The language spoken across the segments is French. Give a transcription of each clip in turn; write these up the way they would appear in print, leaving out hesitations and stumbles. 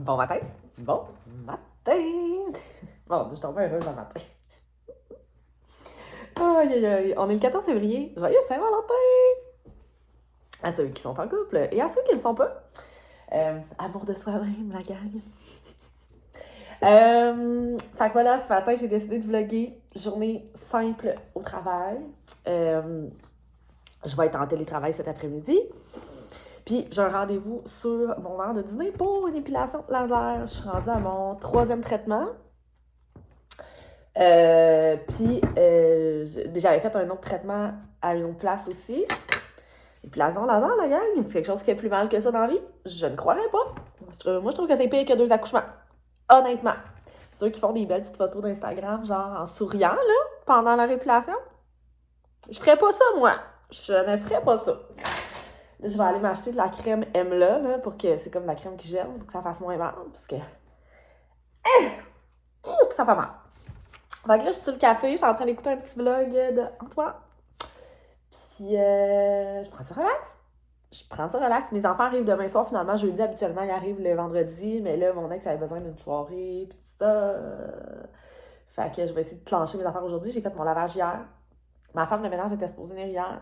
Bon matin! Bon matin! Bon, je suis tombée heureuse le matin. Aïe, aïe, aïe. On est le 14 février. Joyeux Saint-Valentin! À ceux qui sont en couple et à ceux qui ne le sont pas. Amour de soi-même, la gang. Fait que voilà, ce matin, j'ai décidé de vlogger. Journée simple au travail. Je vais être en télétravail cet après-midi. Puis j'ai un rendez-vous sur mon heure de dîner pour une épilation laser. Je suis rendue à mon 3e traitement. J'avais fait un autre traitement à une autre place aussi. Épilation laser, la gang, c'est quelque chose qui fait plus mal que ça dans la vie? Je ne croirais pas. Moi, je trouve que c'est pire que 2 accouchements. Honnêtement. Ceux qui font des belles petites photos d'Instagram, genre en souriant, là, pendant leur épilation. Je ferais pas ça, moi. Je ne ferais pas ça. Là, je vais aller m'acheter de la crème Emla, là, pour que c'est comme de la crème qui gèle, pour que ça fasse moins mal, parce que... ça fait mal. Fait que là, je suis sur le café, je suis en train d'écouter un petit vlog d'Antoine. Puis, je prends ça relax. Mes enfants arrivent demain soir, finalement, jeudi. Habituellement, ils arrivent le vendredi. Mais là, mon ex avait besoin d'une soirée, puis tout ça. Fait que je vais essayer de clencher mes affaires aujourd'hui. J'ai fait mon lavage hier. Ma femme de ménage était supposée venir hier.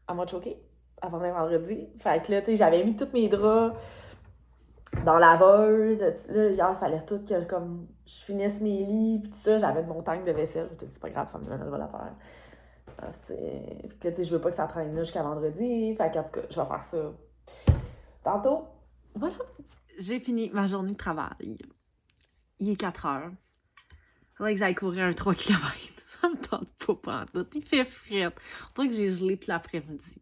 Elle m'a choquée. Elle va venir vendredi. Fait que là, tu sais, j'avais mis tous mes draps dans la laveuse. Là, hier, il fallait tout que comme je finisse mes lits, puis tout ça. J'avais de mon tank de vaisselle. Je me suis dit, c'est pas grave, femme de ménage va la faire. Fait que, tu sais, je veux pas que ça traîne là jusqu'à vendredi. Fait qu'en tout cas, je vais faire ça tantôt. Voilà. J'ai fini ma journée de travail. Il est 4 heures. Faudrait que j'aille courir un 3 km. Ça me tente pas pantoute. Il fait fret. On dirait que j'ai gelé tout l'après-midi.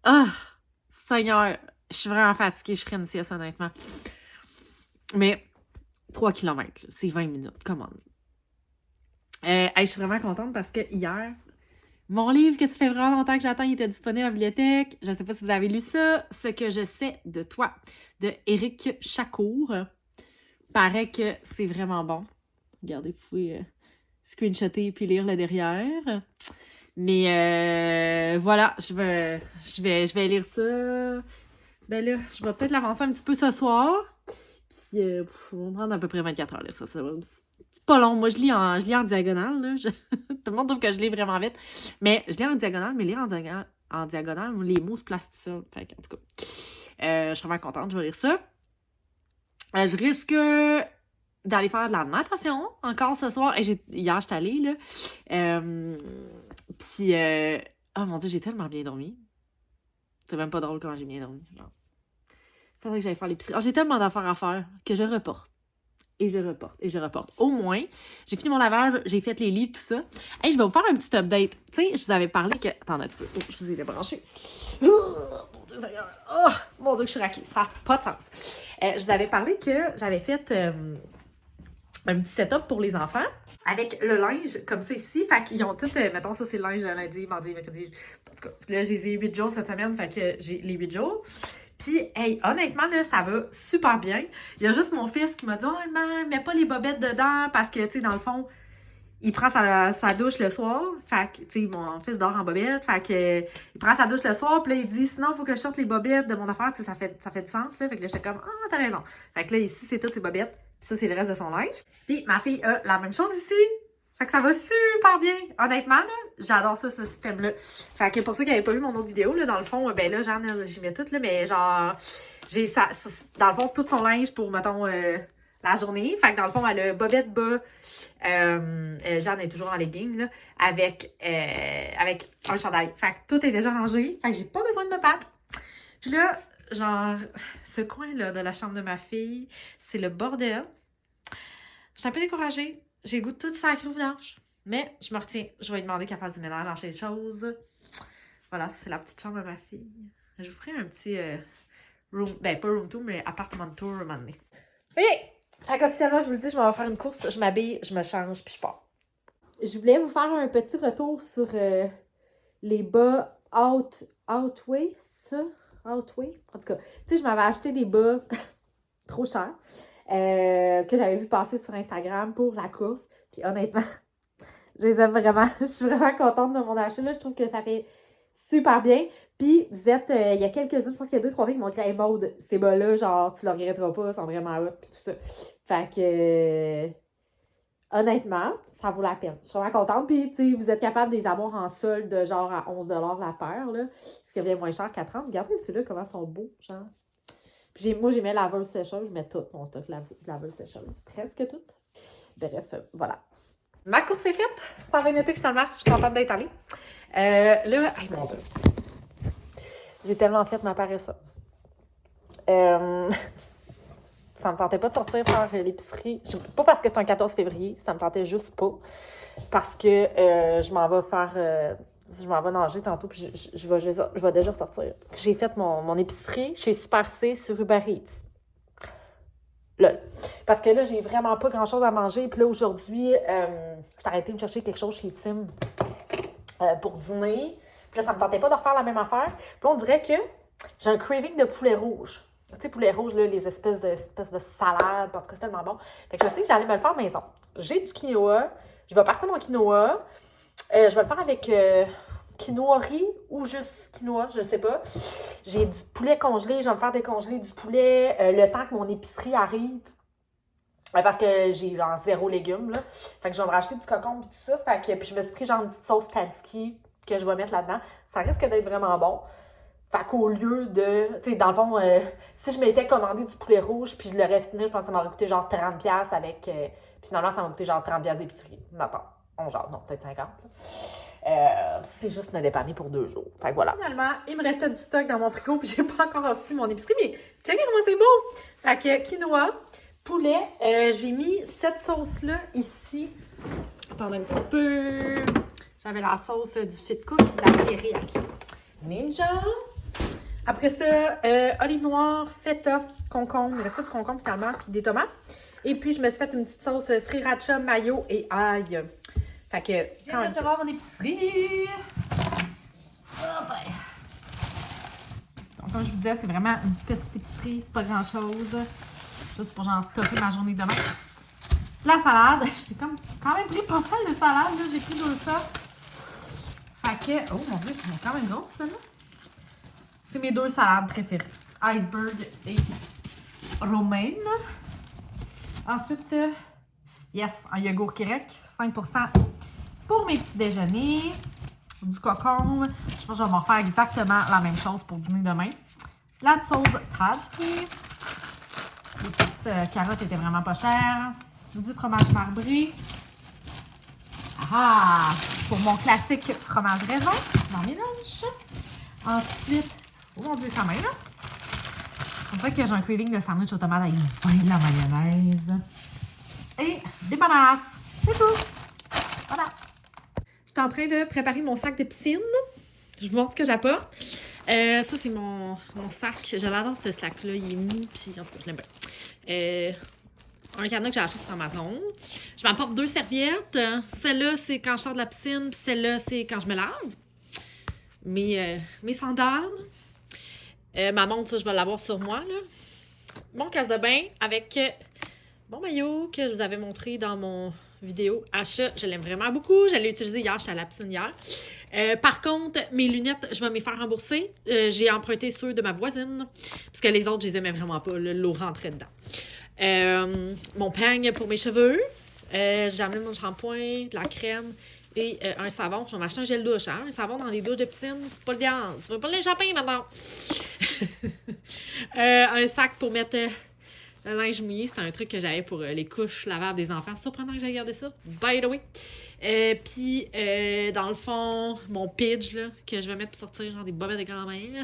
Ah! Seigneur! Je suis vraiment fatiguée. Je ferais une sieste, honnêtement. Mais 3 km, c'est 20 minutes. Comment? Je suis vraiment contente parce que hier, mon livre que ça fait vraiment longtemps que j'attends, il était disponible à la bibliothèque. Je ne sais pas si vous avez lu ça. Ce que je sais de toi, de Éric Chacour. Paraît que c'est vraiment bon. Regardez, vous pouvez screenshotter puis lire le derrière. Mais voilà, je vais lire ça. Ben là, je vais peut-être l'avancer un petit peu ce soir. Puis, on va prendre à peu près 24 heures, là, ça va. C'est pas long. Moi, je lis en diagonale, là. Tout le monde trouve que je lis vraiment vite. Mais je lis en diagonale, mais lire en diagonale, les mots se placent tout seuls. Fait que, en tout cas, je suis vraiment contente, je vais lire ça. Je risque d'aller faire de la natation encore ce soir. Et hier, j'étais allée, là. Puis, oh mon Dieu, j'ai tellement bien dormi. C'est même pas drôle comment j'ai bien dormi. Genre. Faudrait que j'aille faire l'épicerie. Oh, j'ai tellement d'affaires à faire que je reporte. Et je reporte. Au moins, j'ai fini mon lavage, j'ai fait les livres, tout ça. Hey, je vais vous faire un petit update. Tu sais, je vous avais parlé que... Attendez un petit peu. Oh, je vous ai débranché. Mon Dieu, Seigneur. Oh, mon Dieu, que je suis raquée. Ça n'a pas de sens. Je vous avais parlé que j'avais fait un petit setup pour les enfants avec le linge comme ça ici. Fait qu'ils ont tout... mettons, ça, c'est le linge lundi, mardi, mercredi. En tout cas, là, j'ai les 8 jours cette semaine. Fait que j'ai les 8 jours. Puis, hey, honnêtement, là, ça va super bien. Il y a juste mon fils qui m'a dit « Oh, maman, mets pas les bobettes dedans parce que, tu sais, dans le fond, il prend sa douche le soir. » Fait que, tu sais, mon fils dort en bobette. Fait que, il prend sa douche le soir. Puis là, il dit « Sinon, il faut que je sorte les bobettes de mon affaire. » Tu sais, ça fait du sens, là. Fait que là, j'étais comme « Ah, t'as raison. » Fait que là, ici, c'est toutes ses bobettes. Puis ça, c'est le reste de son linge. Puis ma fille a la même chose ici. Fait que ça va super bien. Honnêtement, là, j'adore ça, ce système-là. Fait que pour ceux qui n'avaient pas vu mon autre vidéo, là, dans le fond, ben là, Jeanne, j'y mets tout, là, mais genre, j'ai ça, dans le fond, tout son linge pour, mettons, la journée. Fait que dans le fond, elle a bobette bas. Jeanne est toujours en legging, là, avec un chandail. Fait que tout est déjà rangé. Fait que j'ai pas besoin de me battre. Puis là, genre, ce coin-là de la chambre de ma fille, c'est le bordel. Je suis un peu découragée. J'ai le goût de tout sacré au vidange. Mais je me retiens. Je vais lui demander qu'elle fasse du ménage dans ces choses. Voilà, c'est la petite chambre de ma fille. Je vous ferai un petit room... Ben, pas room tour, mais appartement tour un moment donné. OK! Fait qu'officiellement, je vous le dis, je vais faire une course. Je m'habille, je me change, puis je pars. Je voulais vous faire un petit retour sur les bas Outway, ça? Outway? En tout cas, tu sais, je m'avais acheté des bas trop chers. Que j'avais vu passer sur Instagram pour la course. Puis honnêtement, je les aime vraiment. Je suis vraiment contente de mon achat. Là, je trouve que ça fait super bien. Puis, vous êtes, il y a quelques-uns, je pense qu'il y a 2-3 filles qui m'ont dit, hey Maud, ces bas-là, genre, tu le regretteras pas, ils sont vraiment hot, puis tout ça. Fait que, honnêtement, ça vaut la peine. Je suis vraiment contente. Puis, tu sais, vous êtes capable de les avoir en solde, genre à 11 la paire, là, ce qui revient moins cher qu'à 30. Regardez ceux-là, comment ils sont beaux, genre. Puis, moi, j'ai mis laveuse sécheuse, je mets tout mon stock laveuse sécheuse, presque tout. Bref, voilà. Ma course est faite. Ça va été finalement. Je suis contente d'être allée. Là, hey, mon Dieu. J'ai tellement fait ma paresseuse. Ça me tentait pas de sortir faire l'épicerie. Pas parce que c'est un 14 février, ça me tentait juste pas. Parce que je m'en vais faire... je m'en vais nager tantôt, puis je vais déjà ressortir. J'ai fait mon épicerie chez Super C sur Uber Eats. Là. Parce que là, j'ai vraiment pas grand-chose à manger. Puis là, aujourd'hui, j'ai arrêté de me chercher quelque chose chez Tim pour dîner. Puis là, ça me tentait pas de refaire la même affaire. Puis là, on dirait que j'ai un craving de poulet rouge. Tu sais, poulet rouge, là, les espèces de salades. En tout cas, c'est tellement bon. Fait que je me suis dit que j'allais me le faire maison. J'ai du quinoa. Je vais partir mon quinoa. Je vais le faire avec quinoa riz ou juste quinoa, je sais pas. J'ai du poulet congelé. Je vais me faire décongeler du poulet le temps que mon épicerie arrive. Parce que j'ai genre 0 légumes, là. Fait que je vais me racheter du cocon et tout ça. Fait que, puis je me suis pris genre une petite sauce Tzatziki que je vais mettre là-dedans. Ça risque d'être vraiment bon. Fait qu'au lieu de... Tu sais, dans le fond, si je m'étais commandé du poulet rouge puis je l'aurais fini, je pense que ça m'aurait coûté genre 30$ avec... puis finalement, ça m'a coûté genre 30$ d'épicerie. Mais attends, non, peut-être 50$. C'est juste me dépanner pour 2 jours. Fait que voilà. Finalement, il me restait du stock dans mon frigo puis j'ai pas encore reçu mon épicerie. Mais checkez comment c'est beau! Fait que quinoa, poulet, j'ai mis cette sauce-là ici. Attendez un petit peu. J'avais la sauce du Fit Cook, de la teriyaki Ninja. Après ça, olive noire, feta, concombre. Il me restait du concombre finalement, puis des tomates. Et puis, je me suis fait une petite sauce sriracha, mayo et ail. Fait que... Je viens de recevoir mon épicerie. Oh ben. Donc, comme je vous disais, c'est vraiment une petite épicerie. C'est pas grand-chose. Juste pour genre stopper ma journée de demain. La salade. J'ai quand même pris pas mal de salade. Là. J'ai pris 2 sortes. Fait que... Oh mon Dieu, elle est quand même grosse, celle-là. C'est mes 2 salades préférées. Iceberg et romaine. Ensuite, yes, un yogourt grec, 5% pour mes petits déjeuners. Du cocon. Je pense que je vais m'en faire exactement la même chose pour dîner demain. La sauce Tzatziki. Les petites carottes étaient vraiment pas chères. Du fromage marbré. Ah! Pour mon classique fromage raisin dans mes lunchs. Ensuite, oh mon Dieu, quand même, là. On dirait que j'ai un craving de sandwich aux tomates avec de la mayonnaise. Et des bananes. C'est tout. Voilà. Je suis en train de préparer mon sac de piscine. Je vous montre ce que j'apporte. Ça, c'est mon sac. Je l'adore, ce sac-là. Il est mou, puis en tout cas, je l'aime bien. Un cadenas que j'ai acheté sur Amazon. Je m'apporte 2 serviettes. Celle-là, c'est quand je sors de la piscine, puis celle-là, c'est quand je me lave. Mes sandales. Ma montre, ça, je vais l'avoir sur moi, là. Mon casse de bain avec mon maillot que je vous avais montré dans mon vidéo achat. Je l'aime vraiment beaucoup. Je l'ai utilisé hier. J'étais à la piscine hier. Par contre, mes lunettes, je vais me les faire rembourser. J'ai emprunté ceux de ma voisine. Parce que les autres, je les aimais vraiment pas. L'eau rentrait dedans. Mon peigne pour mes cheveux. J'ai amené mon shampoing, de la crème et un savon. Je vais m'acheter un gel douche. Hein? Un savon dans les douches de piscine, c'est pas le gant. Tu veux pas l'échapper maintenant? Un sac pour mettre le linge mouillé. C'est un truc que j'avais pour les couches lavables des enfants. C'est surprenant que j'ai regardé ça. By the way. Puis, dans le fond, mon pidge là, que je vais mettre pour sortir genre des bobettes de grand-mère.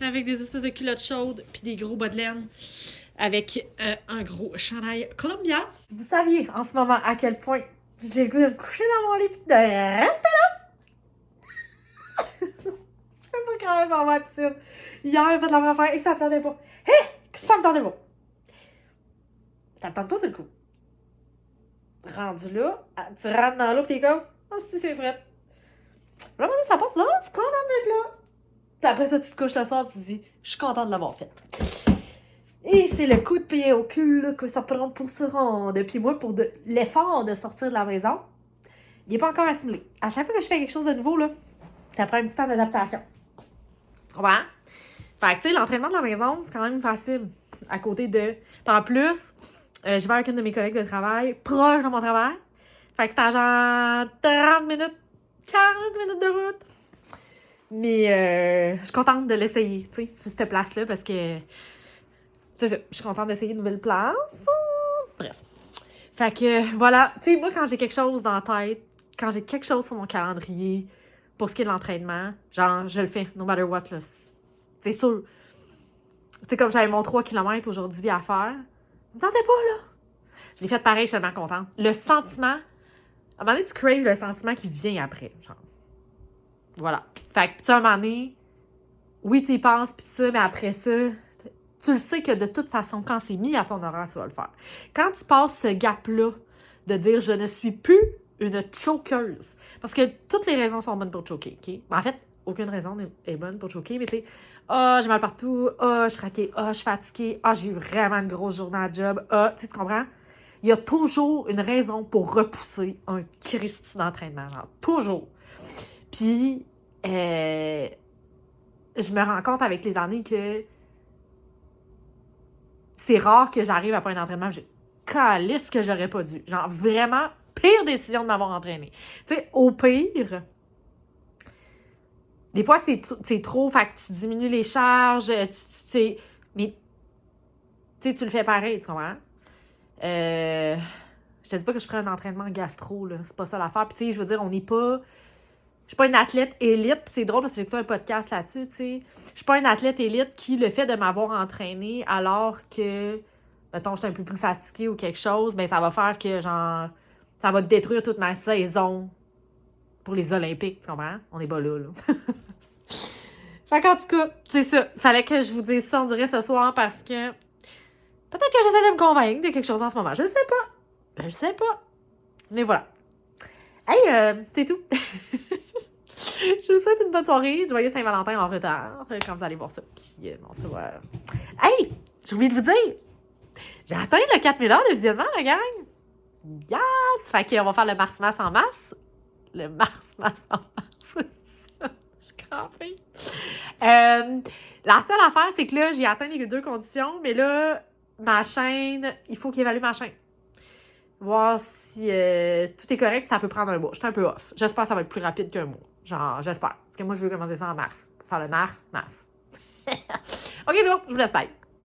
Avec des espèces de culottes chaudes puis des gros bas de laine. Avec un gros chandail Columbia. Vous saviez en ce moment à quel point j'ai le goût de me coucher dans mon lit et de rester là. Je fais pas quand même dans ma piscine. Hier, j'ai fait de la même affaire et ça me tentait pas. Hé! Ça me tentait pas. Ça te tente pas, c'est le coup. Rendu là, tu rentres dans l'eau et t'es comme, oh, c'est fret. Là, maintenant, ça passe là, je suis contente d'être là. Puis après ça, tu te couches le soir et tu te dis, je suis contente de l'avoir fait. Et c'est le coup de pied au cul là, que ça prend pour se rendre. Puis moi, pour l'effort de sortir de la maison, il n'est pas encore assimilé. À chaque fois que je fais quelque chose de nouveau, là, ça prend un petit temps d'adaptation. Ouais. Fait que, tu sais, l'entraînement de la maison, c'est quand même facile. À côté de. Puis en plus, je vais avec une de mes collègues de travail, proche de mon travail. Fait que c'était à genre 30 minutes, 40 minutes de route. Mais je suis contente de l'essayer, tu sais, sur cette place-là, parce que. C'est ça, je suis contente d'essayer une nouvelle place. Bref. Fait que, voilà. Tu sais, moi, quand j'ai quelque chose dans la tête, quand j'ai quelque chose sur mon calendrier, pour ce qui est de l'entraînement, genre, je le fais, no matter what, là. C'est sûr. C'est comme j'avais mon 3 km aujourd'hui à faire. Je me tentais pas, là. Je l'ai fait pareil, je suis tellement contente. Le sentiment, à un moment donné, tu craves le sentiment qui vient après, genre. Voilà. Fait que, tu sais, à un moment donné, oui, tu y penses, pis ça, mais après ça, tu le sais que de toute façon, quand c'est mis à ton horaire, tu vas le faire. Quand tu passes ce gap-là de dire « je ne suis plus une chokeuse », parce que toutes les raisons sont bonnes pour choquer, OK? En fait, aucune raison n'est bonne pour choquer, mais tu sais, j'ai mal partout, je suis craquée, je suis fatiguée, j'ai eu vraiment une grosse journée à job, tu comprends? Il y a toujours une raison pour repousser un Christi d'entraînement, genre, toujours. Puis, je me rends compte avec les années que c'est rare que j'arrive à pas un entraînement, je calisse que j'aurais pas dû. Genre, vraiment, pire décision de m'avoir entraînée. Tu sais, au pire, des fois, c'est trop, fait que tu diminues les charges, mais tu sais, tu le fais pareil, tu comprends? Je te dis pas que je ferais un entraînement gastro, là. C'est pas ça l'affaire. Puis, tu sais, je veux dire, on n'est pas. Je suis pas une athlète élite, puis c'est drôle parce que j'ai écouté un podcast là-dessus, tu sais. Je suis pas une athlète élite qui, le fait de m'avoir entraînée alors que, mettons, je suis un peu plus fatiguée ou quelque chose, ben ça va faire que, genre, ça va détruire toute ma saison pour les Olympiques, tu comprends? On est pas là, là. Fait qu'en tout cas, c'est ça. Fallait que je vous dise ça, on dirait, ce soir, parce que peut-être que j'essaie de me convaincre de quelque chose en ce moment. Je sais pas. Ben, je sais pas. Mais voilà. Hey, c'est tout. Je vous souhaite une bonne soirée. Joyeux Saint-Valentin en retard, quand vous allez voir ça. Puis, on se revoit. Hey! J'ai oublié de vous dire, j'ai atteint le 4000 heures de visionnement, la gang! Yes! Fait qu'on va faire le Mars-Mass en masse. Le Mars-Mass en masse. Je suis crampée. La seule affaire, c'est que là, j'ai atteint les 2 conditions, mais là, ma chaîne, il faut qu'il évalue ma chaîne. Voir si tout est correct, ça peut prendre un mois. Je suis un peu off. J'espère que ça va être plus rapide qu'un mois. Genre, j'espère. Parce que moi, je veux commencer ça en mars. Pour faire le mars. OK, c'est bon. Je vous laisse. Bye.